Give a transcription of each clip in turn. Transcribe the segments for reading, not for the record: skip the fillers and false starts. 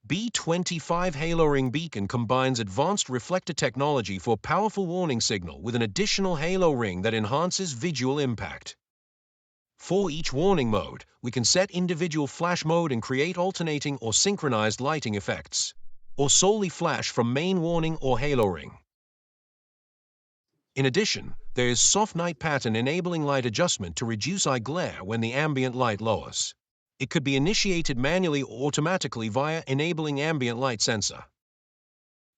B25 Halo Ring Beacon combines advanced reflector technology for powerful warning signal with an additional halo ring that enhances visual impact. For each warning mode, we can set individual flash mode and create alternating or synchronized lighting effects, or solely flash from main warning or halo ring. In addition, there is soft night pattern enabling light adjustment to reduce eye glare when the ambient light lowers. It could be initiated manually or automatically via enabling ambient light sensor.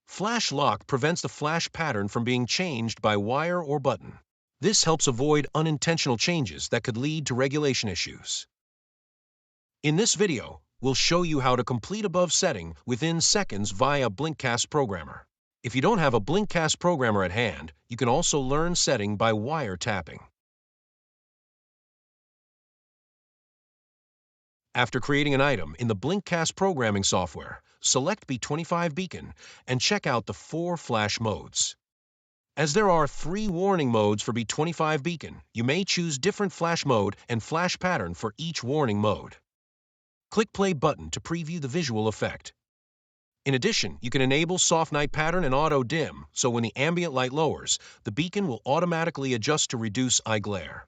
Flash lock prevents the flash pattern from being changed by wire or button. This helps avoid unintentional changes that could lead to regulation issues. In this video, we'll show you how to complete above setting within seconds via BlinkCast Programmer. If you don't have a BlinkCast Programmer at hand, you can also learn setting by wire tapping. After creating an item in the BlinkCast programming software, select B25 Beacon and check out the 4 flash modes. As there are 3 warning modes for B25 Beacon, you may choose different flash mode and flash pattern for each warning mode. Click Play button to preview the visual effect. In addition, you can enable soft night pattern and auto dim, so when the ambient light lowers, the beacon will automatically adjust to reduce eye glare.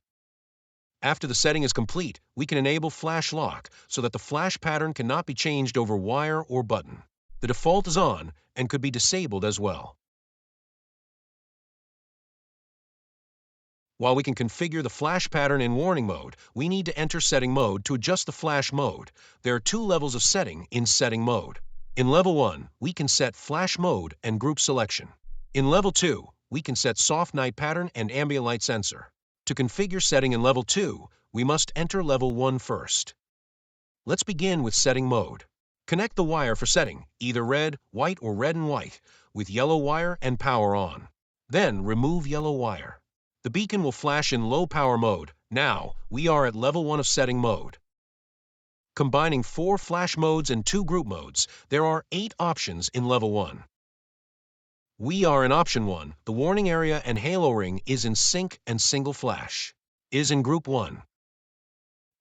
After the setting is complete, we can enable flash lock so that the flash pattern cannot be changed over wire or button. The default is on and could be disabled as well. While we can configure the flash pattern in warning mode, we need to enter setting mode to adjust the flash mode. There are 2 levels of setting in setting mode. In level 1, we can set flash mode and group selection. In level 2, we can set soft night pattern and ambient light sensor. To configure setting in level 2, we must enter level 1 first. Let's begin with setting mode. Connect the wire for setting, either red, white, or red and white, with yellow wire and power on. Then remove yellow wire. The beacon will flash in low power mode. Now, we are at level 1 of setting mode. Combining 4 flash modes and 2 group modes, there are 8 options in level 1. We are in option 1. The warning area and halo ring is in sync and single flash. Is in group 1.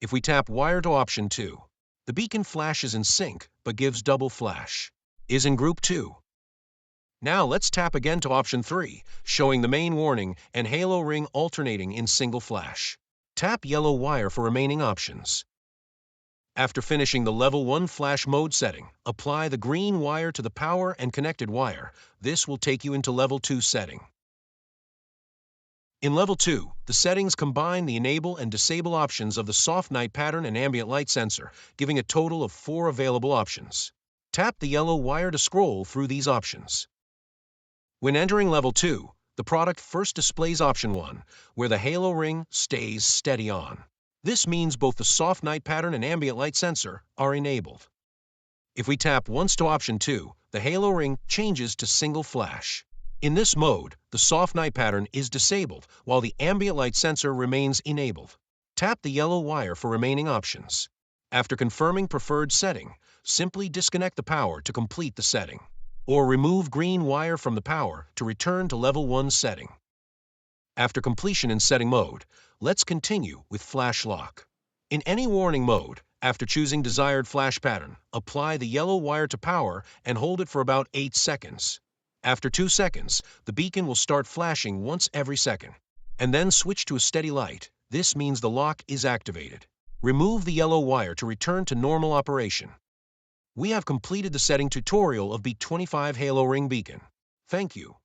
If we tap wire to option 2, the beacon flashes in sync but gives double flash. Is in group 2. Now let's tap again to option 3, showing the main warning and halo ring alternating in single flash. Tap yellow wire for remaining options. After finishing the level 1 flash mode setting, apply the green wire to the power and connected wire. This will take you into level 2 setting. In level 2, the settings combine the enable and disable options of the soft night pattern and ambient light sensor, giving a total of 4 available options. Tap the yellow wire to scroll through these options. When entering level 2, the product first displays option 1, where the halo ring stays steady on. This means both the soft night pattern and ambient light sensor are enabled. If we tap once to option 2, the halo ring changes to single flash. In this mode, the soft night pattern is disabled while the ambient light sensor remains enabled. Tap the yellow wire for remaining options. After confirming preferred setting, simply disconnect the power to complete the setting, or remove green wire from the power to return to level 1 setting. After completion in setting mode, let's continue with flash lock. In any warning mode, after choosing desired flash pattern, apply the yellow wire to power and hold it for about 8 seconds. After 2 seconds, the beacon will start flashing once every second, and then switch to a steady light. This means the lock is activated. Remove the yellow wire to return to normal operation. We have completed the setting tutorial of B25 Halo Ring Beacon. Thank you.